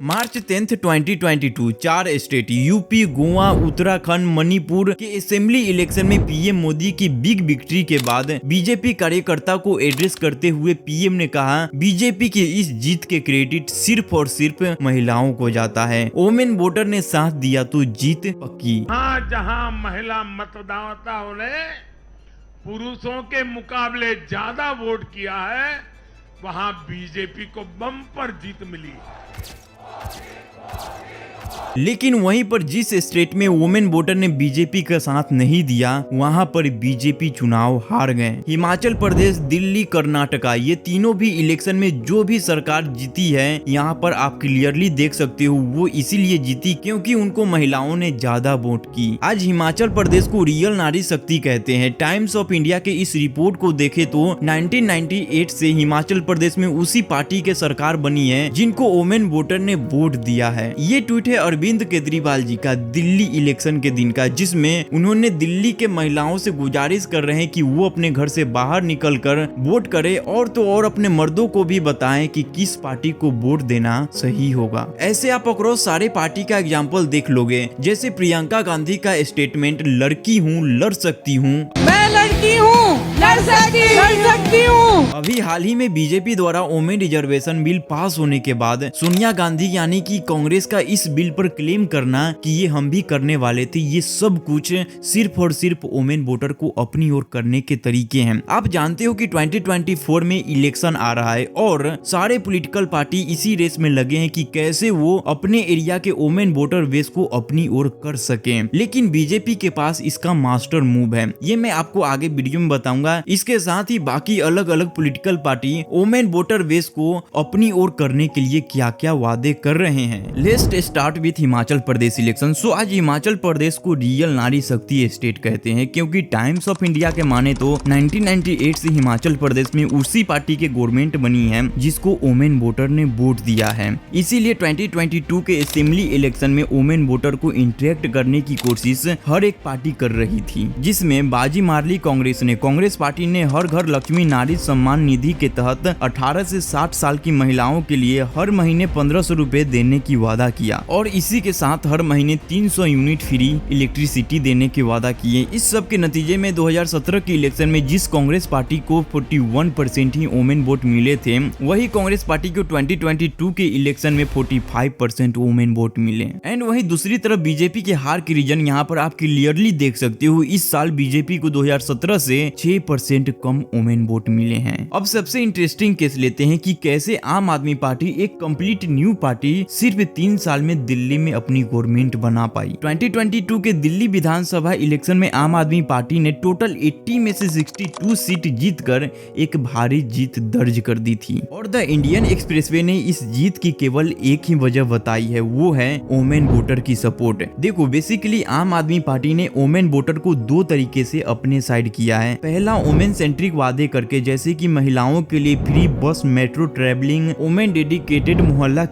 मार्च 10, 2022 चार state UP, Goa, Uttarakhand, Manipur के assembly election में पीएम मोदी की बिग विक्ट्री के बाद बीजेपी कार्यकर्ता को एड्रेस करते हुए पीएम ने कहा, बीजेपी की इस जीत के क्रेडिट सिर्फ और सिर्फ महिलाओं को जाता है। वोमेन वोटर ने साथ दिया तो जीत पक्की। जहां महिला मतदाताओं ने पुरुषों के मुकाबले ज्यादा वोट किया है, वहां बीजेपी को बम्पर जीत मिली। लेकिन वहीं पर जिस स्टेट में वुमेन वोटर ने बीजेपी का साथ नहीं दिया, वहां पर बीजेपी चुनाव हार गए। हिमाचल प्रदेश, दिल्ली, कर्नाटका, ये तीनों भी इलेक्शन में जो भी सरकार जीती है, यहाँ पर आप क्लियरली देख सकते हो वो इसीलिए जीती क्योंकि उनको महिलाओं ने ज्यादा वोट की। आज हिमाचल प्रदेश को रियल नारी शक्ति कहते हैं। टाइम्स ऑफ इंडिया के इस रिपोर्ट को देखे तो 1998 से हिमाचल प्रदेश में उसी पार्टी के सरकार बनी है जिनको वुमेन वोटर ने वोट दिया है। ये ट्वीट है अरविंद केजरीवाल जी का दिल्ली इलेक्शन के दिन का, जिसमें उन्होंने दिल्ली के महिलाओं से गुजारिश कर रहे हैं कि वो अपने घर से बाहर निकलकर वोट करें और तो और अपने मर्दों को भी बताएं कि किस पार्टी को वोट देना सही होगा। ऐसे आप अक्रॉस सारे पार्टी का एग्जाम्पल देख लोगे, जैसे प्रियंका गांधी का स्टेटमेंट, लड़की हूँ लड़ सकती हूँ, मैं लड़की हूँ लड़ सकती हूँ। अभी हाल ही में बीजेपी द्वारा वुमेन रिजर्वेशन बिल पास होने के बाद सोनिया गांधी यानी कि कांग्रेस का इस बिल पर क्लेम करना कि ये हम भी करने वाले थे, ये सब कुछ सिर्फ और सिर्फ वुमेन वोटर को अपनी ओर करने के तरीके हैं। आप जानते हो कि 2024 में इलेक्शन आ रहा है और सारे पॉलिटिकल पार्टी इसी रेस में लगे हैं कि कैसे वो अपने एरिया के वुमेन वोटर बेस को अपनी ओर कर सके। लेकिन बीजेपी के पास इसका मास्टर मूव है, ये मैं आपको आगे वीडियो में बताऊंगा। इसके साथ ही बाकी अलग अलग political party women voter base को अपनी ओर करने के लिए क्या क्या वादे कर रहे हैं। Let's start with Himachal Pradesh election. So आज हिमाचल प्रदेश को रियल नारी शक्ति स्टेट कहते हैं क्योंकि टाइम्स ऑफ इंडिया के माने तो 1998 से हिमाचल प्रदेश में उसी पार्टी के गवर्नमेंट बनी है जिसको वुमेन वोटर ने वोट दिया है। इसीलिए 2022 के असेंबली इलेक्शन में वुमेन वोटर को इंटरेक्ट करने की कोशिश हर एक पार्टी कर रही थी, जिसमें बाजी मार ली कांग्रेस ने। कांग्रेस पार्टी ने हर घर लक्ष्मी नारी सम्मान निधि के तहत 18 से 60 साल की महिलाओं के लिए हर महीने 1500 रुपए देने की वादा किया और इसी के साथ हर महीने 300 यूनिट फ्री इलेक्ट्रिसिटी देने के वादा किए। इस सब के नतीजे में 2017 के इलेक्शन में जिस कांग्रेस पार्टी को 41% ही वुमेन वोट मिले थे, वही कांग्रेस पार्टी को 2022 के इलेक्शन में 45% वुमेन वोट मिले। एंड वही दूसरी तरफ बीजेपी के हार की रीजन यहाँ पर आप क्लियरली देख सकते हो। इस साल बीजेपी को 2017 से 6% कम वुमेन वोट मिले हैं। अब सबसे इंटरेस्टिंग केस लेते हैं कि कैसे आम आदमी पार्टी, एक कंप्लीट न्यू पार्टी, सिर्फ 3 साल में दिल्ली में अपनी गवर्नमेंट बना पाई। 2022 के दिल्ली विधानसभा इलेक्शन में आम आदमी पार्टी ने टोटल 80 में से 62 सीट जीतकर एक भारी जीत दर्ज कर दी थी और द इंडियन एक्सप्रेसवे ने इस जीत की केवल एक ही वजह बताई है, वो है वुमेन वोटर की सपोर्ट। देखो बेसिकली आम आदमी पार्टी ने वुमेन वोटर को 2 तरीके से अपने साइड किया है। पहला, वुमेन सेंट्रिक वादे करके, जैसे कि महिलाओं के लिए फ्री बस, मेट्रो ट्रेवलिंग, वुमेन डेडिकेटेड मोहल्ला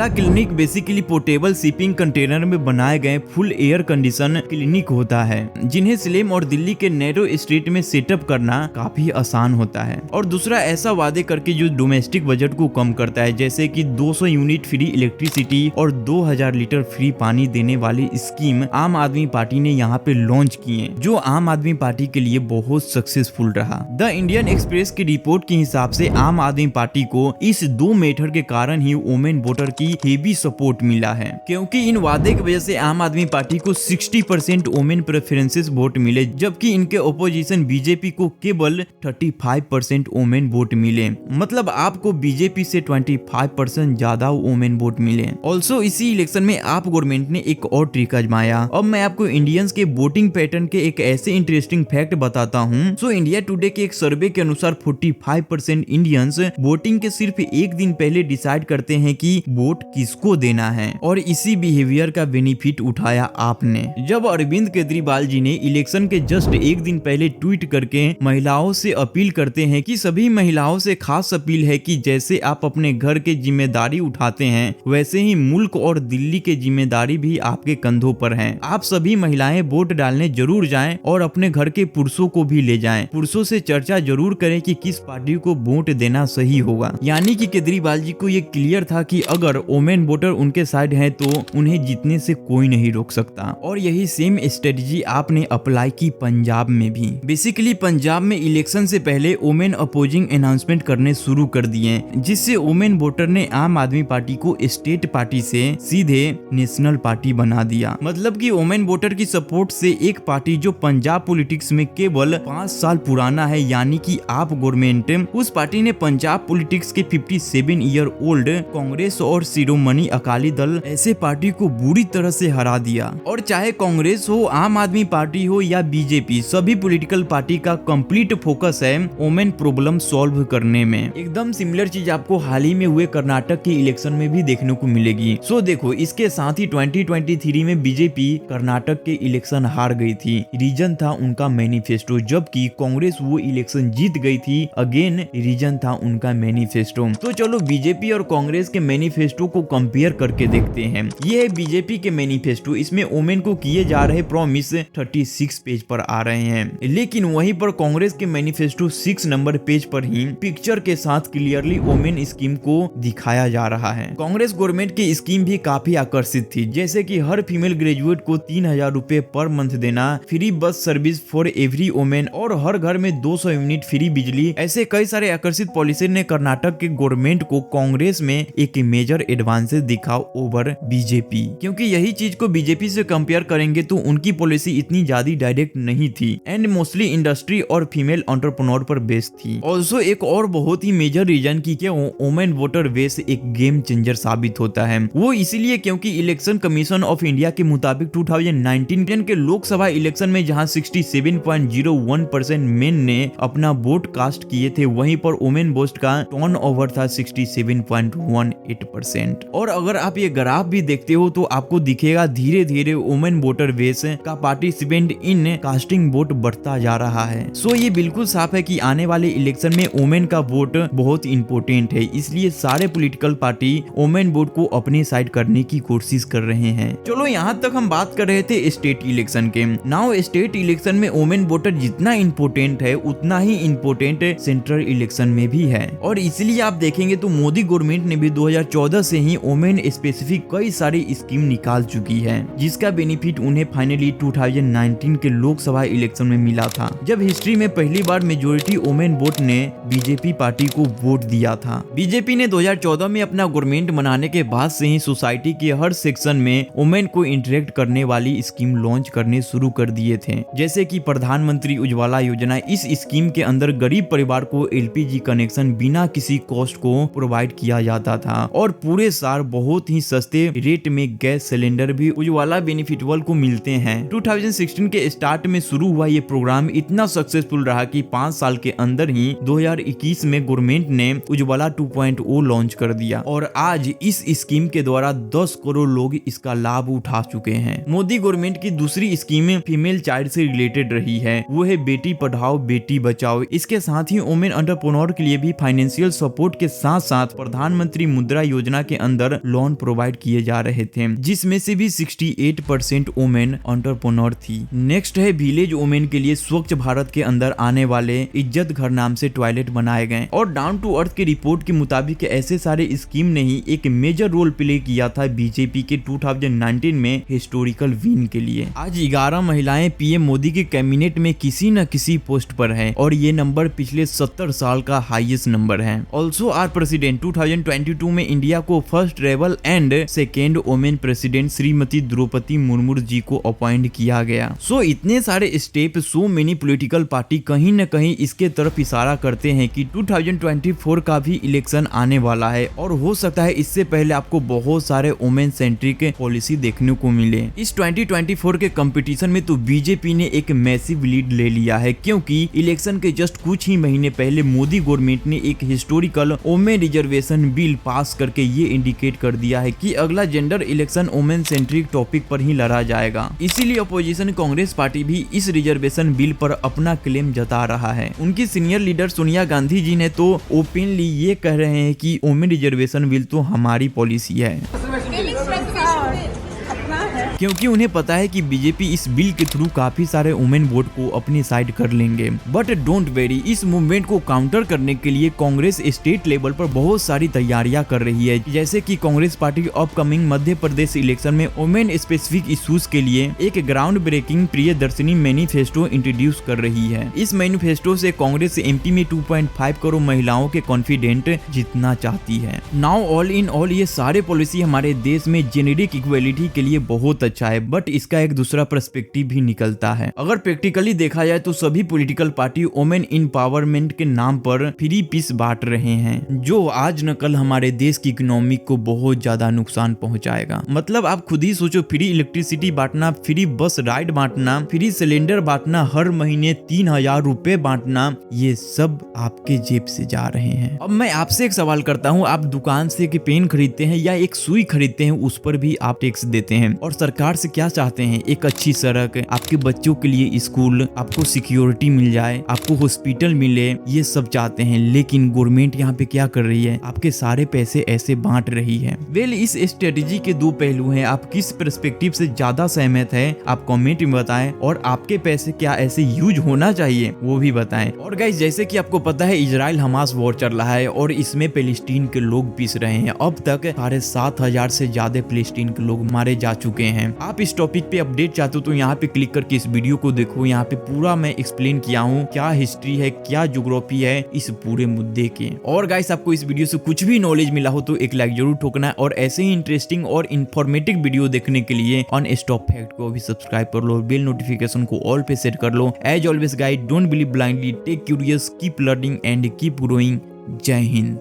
clinic basically portable shipping container में बनाए गए फुल एयर कंडीशन क्लिनिक होता है, जिन्हें स्लेम और दिल्ली के नैरो स्ट्रीट में सेटअप करना काफी आसान होता है। और दूसरा, ऐसा वादे करके जो डोमेस्टिक बजट को कम करता है, जैसे कि 200 यूनिट फ्री इलेक्ट्रिसिटी और 2000 लीटर फ्री पानी देने वाली स्कीम आम आदमी पार्टी ने यहाँ पे लॉन्च किए, जो आम आदमी पार्टी के लिए बहुत सक्सेसफुल रहा। द इंडियन एक्सप्रेस की रिपोर्ट के हिसाब से आम आदमी पार्टी को इस 2 मेथड के कारण ही वुमेन वोटर की हेवी सपोर्ट मिला है, क्योंकि इन वादे की वजह से आम आदमी पार्टी को 60% वुमेन प्रेफरेंसेस वोट मिले, जबकि इनके ओपोजिशन बीजेपी को केवल 35% वुमेन वोट मिले। मतलब आपको बीजेपी से 25% ज्यादा वुमेन वोट मिले। ऑल्सो इसी इलेक्शन में आप गवर्नमेंट ने एक और ट्रिक आजमाया। अब मैं आपको इंडियंस के वोटिंग पैटर्न के एक ऐसे इंटरेस्टिंग फैक्ट बताता हूँ। सो इंडिया टुडे के एक सर्वे के अनुसार 45% इंडियंस वोटिंग के सिर्फ एक दिन पहले डिसाइड करते हैं कि वोट किसको देना है और इसी बिहेवियर का बेनिफिट उठाया आपने। जब अरविंद केजरीवाल जी ने इलेक्शन के जस्ट एक दिन पहले ट्वीट करके महिलाओं से अपील करते हैं कि सभी महिलाओं से खास अपील है कि जैसे आप अपने घर के जिम्मेदारी उठाते हैं वैसे ही मुल्क और दिल्ली के जिम्मेदारी भी आपके कंधों पर है। आप सभी महिलाएं वोट डालने जरूर जाएं और अपने घर के पुरुषों को भी ले जाएं। पुरुषों से चर्चा जरूर करें कि किस पार्टी को वोट देना सही होगा। यानी कि केजरीवाल जी को ये क्लियर था कि अगर वोमेन वोटर उनके साइड है तो उन्हें जीतने से कोई नहीं रोक सकता। और यही सेम स्ट्रेटजी आपने अप्लाई की पंजाब में भी। बेसिकली पंजाब में इलेक्शन से पहले वोमेन अपोजिंग अनाउंसमेंट करने शुरू कर दिए, जिससे वोमेन वोटर ने आम आदमी पार्टी को स्टेट पार्टी से सीधे नेशनल पार्टी बना दिया। मतलब कि वोमेन वोटर की सपोर्ट से एक पार्टी जो पंजाब पॉलिटिक्स में केवल 5 साल पुराना है, यानी कि आप गवर्नमेंट, उस पार्टी ने पंजाब पॉलिटिक्स के 57 ईयर ओल्ड कांग्रेस और शिरोमणि अकाली दल ऐसे पार्टी को बुरी तरह से हरा दिया। और चाहे कांग्रेस हो, आम आदमी पार्टी हो या बीजेपी, सभी पॉलिटिकल पार्टी का कंप्लीट फोकस है वोमेन प्रॉब्लम सॉल्व करने में। एकदम सिमिलर चीज आपको हाल ही में हुए कर्नाटक के इलेक्शन में भी देखने को मिलेगी। सो देखो, इसके साथ ही 2023 में बीजेपी कर्नाटक के इलेक्शन हार गई थी। रीजन था उनका मैनिफेस्टो, जबकि कांग्रेस वो इलेक्शन जीत गई थी। अगेन रीजन था उनका मैनिफेस्टो। तो चलो बीजेपी और कांग्रेस के मैनिफेस्टो को कंपेयर करके देखते हैं। ये है बीजेपी के मैनिफेस्टो। इसमें वोमेन को किए जा रहे प्रॉमिस 36 पेज पर आ रहे हैं, लेकिन वहीं पर कांग्रेस के मैनिफेस्टो 6 नंबर पेज पर ही पिक्चर के साथ क्लियरली वोमेन स्कीम को दिखाया जा रहा है। कांग्रेस गवर्नमेंट की स्कीम भी काफी आकर्षित थी, जैसे कि हर फीमेल ग्रेजुएट को 3000 रुपए पर मंथ देना, free bus service for every women और हर घर में 200 यूनिट फ्री बिजली। ऐसे कई सारे आकर्षित पॉलिसी ने कर्नाटक के गवर्नमेंट को कांग्रेस में एक मेजर एडवांटेज दिखा ओवर बीजेपी, क्योंकि यही चीज को बीजेपी से कंपेयर करेंगे तो उनकी पॉलिसी इतनी ज्यादा डायरेक्ट नहीं थी एंड मोस्टली इंडस्ट्री और फीमेल एंटरप्रेन्योर पर बेस्ड थी। ऑल्सो एक और बहुत ही मेजर रीजन की क्या वोमेन वोटर बेस एक गेम चेंजर साबित होता है। वो इसीलिए क्योंकि इलेक्शन कमीशन ऑफ इंडिया के मुताबिक 2019 के लोकसभा इलेक्शन में जहां 67.01% मेन ने अपना वोट कास्ट किए थे, वहीं पर वोमेन वोट का टर्न ओवर था 67.18%। और अगर आप ये ग्राफ भी देखते हो तो आपको दिखेगा धीरे धीरे वोमेन वोटर बेस का पार्टिसिपेंट इन कास्टिंग वोट बढ़ता जा रहा है। सो ये बिल्कुल साफ है कि आने वाले इलेक्शन में वोमेन का वोट बहुत इंपॉर्टेंट है, इसलिए सारे पॉलिटिकल पार्टी वोमेन वोट को अपनी साइड करने की कोशिश कर रहे हैं। चलो यहाँ तक हम बात कर रहे थे स्टेट इलेक्शन के। नाउ स्टेट इलेक्शन में वोमेन वोटर जितना इंपॉर्टेंट है उतना ही इंपॉर्टेंट सेंट्रल इलेक्शन में भी है। और इसलिए आप देखेंगे तो मोदी गवर्नमेंट ने भी 2014 से ही वोमेन स्पेसिफिक कई सारी स्कीम निकाल चुकी है, जिसका बेनिफिट उन्हें फाइनली 2019 के लोकसभा इलेक्शन में मिला था, जब हिस्ट्री में पहली बार मेजोरिटी वोमेन वोट ने बीजेपी पार्टी को वोट दिया था। बीजेपी ने 2014 में अपना गवर्नमेंट बनाने के बाद से ही सोसाइटी के हर सेक्शन में वोमेन को इंटरेक्ट करने वाली स्कीम लॉन्च करने शुरू कर दिए थे, जैसे कि प्रधानमंत्री उज्ज्वला योजना। इस स्कीम के अंदर गरीब परिवार को एलपीजी कनेक्शन बिना किसी कॉस्ट को प्रोवाइड किया जाता था और पूरे साल बहुत ही सस्ते रेट में गैस सिलेंडर भी उज्ज्वला बेनिफिटवल को मिलते हैं। 2016 के स्टार्ट में शुरू हुआ ये प्रोग्राम इतना सक्सेसफुल रहा कि 5 साल के अंदर ही 2021 में गवर्नमेंट ने उज्ज्वला 2.0 लॉन्च कर दिया और आज इस स्कीम के द्वारा 10 करोड़ लोग इसका लाभ उठा चुके हैं। मोदी गवर्नमेंट की दूसरी स्कीम फीमेल चाइल्ड से रिलेटेड रही है, वो है बेटी पढ़ाओ बेटी बचाओ। इसके साथ ही वोमेन एंटरप्रेन्योर के लिए भी फाइनेंशियल सपोर्ट के साथ साथ प्रधानमंत्री मुद्रा योजना के अंदर लोन प्रोवाइड किए जा रहे थे, जिसमें से भी 68% वोमेन एंटरप्रेन्योर थी। नेक्स्ट है विलेज वोमेन के लिए स्वच्छ भारत के अंदर आने वाले इज्जत घर नाम से टॉयलेट बनाए गए और डाउन टू अर्थ की रिपोर्ट के मुताबिक ऐसे सारे स्कीम ने ही एक मेजर रोल प्ले किया था बीजेपी के 2019 में हिस्टोरिकल विन के लिए। आज 11 महिलाएं पीएम मोदी के कैबिनेट में किसी न किसी पोस्ट पर हैं और ये नंबर पिछले 70 साल का हाईएस्ट नंबर है। ऑल्सो आर प्रेसिडेंट 2022 में इंडिया को first tribal and second women president Shrimati Droupadi Murmu ji को अपॉइंट किया गया। सो इतने सारे step, so many political party कहीं न कहीं इसके तरफ इशारा करते हैं कि 2024 का भी इलेक्शन आने वाला है और हो सकता है इससे पहले आपको बहुत सारे वोमेन सेंट्रिक पॉलिसी देखने को मिले। इस 2024 के कंपटीशन में तो बीजेपी ने एक मैसिव लीड ले लिया है, क्योंकि इलेक्शन के जस्ट कुछ ही महीने पहले मोदी गवर्नमेंट ने एक historical women reservation bill pass करके ये इंडिकेट कर दिया है कि क्योंकि अगला gender election women centric topic पर ही लड़ा जाएगा। इसीलिए अपोजिशन कांग्रेस पार्टी भी इस रिजर्वेशन बिल पर अपना क्लेम जता रहा है। उनकी सीनियर लीडर सोनिया गांधी जी ने तो ओपनली ये कह रहे हैं कि वुमेन रिजर्वेशन बिल तो हमारी पॉलिसी है, क्योंकि उन्हें पता है कि बीजेपी इस बिल के थ्रू काफी सारे वुमेन वोट को अपनी साइड कर लेंगे। बट डोंट वेरी, इस मूवमेंट को काउंटर करने के लिए कांग्रेस स्टेट लेवल पर बहुत सारी तैयारियां कर रही है। जैसे कि Congress party upcoming Madhya Pradesh election में वुमेन स्पेसिफिक इश्यूज के लिए एक ground breaking Priyadarshini manifesto introduce कर रही है। इस मैनिफेस्टो से कांग्रेस एमपी में 2.5 करोड़ महिलाओं के कॉन्फिडेंट जीतना चाहती है। नाउ ऑल इन ऑल ये सारे पॉलिसी हमारे देश में जेनेरिक इक्वेलिटी के लिए बहुत अच्छा है, बट इसका एक दूसरा पर्सपेक्टिव भी निकलता है। अगर प्रैक्टिकली देखा जाए तो सभी पॉलिटिकल पार्टी वुमेन एम्पावरमेंट के नाम पर फ्री पीस बांट रहे हैं, जो आज न कल हमारे देश की इकोनॉमी को बहुत ज्यादा नुकसान पहुंचाएगा। मतलब आप खुद ही सोचो, फ्री इलेक्ट्रिसिटी बांटना, फ्री बस राइड बांटना, फ्री सिलेंडर बांटना, हर महीने 3000 रुपए बांटना, ये सब आपके जेब से जा रहे हैं। अब मैं आपसे एक सवाल करता हूँ, आप दुकान से एक पेन खरीदते हैं या एक सुई खरीदते हैं, उस पर भी आप टैक्स देते हैं। और सरकार से क्या चाहते हैं? एक अच्छी सड़क, आपके बच्चों के लिए स्कूल, आपको सिक्योरिटी मिल जाए, आपको हॉस्पिटल मिले, ये सब चाहते हैं। लेकिन गवर्नमेंट यहाँ पे क्या कर रही है? आपके सारे पैसे ऐसे बांट रही है। वेल, इस स्ट्रेटेजी के दो पहलू हैं। आप किस पर्सपेक्टिव से ज्यादा सहमत है आप कमेंट में बताएं, और आपके पैसे क्या ऐसे यूज होना चाहिए वो भी बताएं। और गाइस, जैसे कि आपको पता है इजराइल हमास वॉर चल रहा है और इसमें पैलेस्टीन के लोग पिस रहे हैं। अब तक 7,500 से ज्यादा पैलेस्टीन के लोग मारे जा चुके हैं। आप इस टॉपिक पे अपडेट चाहते हो तो यहाँ पे क्लिक करके इस वीडियो को देखो। यहाँ पे पूरा मैं एक्सप्लेन किया हूँ, क्या हिस्ट्री है, क्या ज्योग्राफी है इस पूरे मुद्दे के। और गाइस, आपको इस वीडियो से कुछ भी नॉलेज मिला हो तो एक लाइक जरूर ठोकना है, और ऐसे ही इंटरेस्टिंग और इन्फॉर्मेटिव वीडियो देखने के लिए ऑन स्टॉप फैक्ट को भी सब्सक्राइब कर लो, बेल नोटिफिकेशन को ऑल पे सेट कर लो। As always guys, don't believe blindly, take curious, keep learning and keep growing. जय हिंद।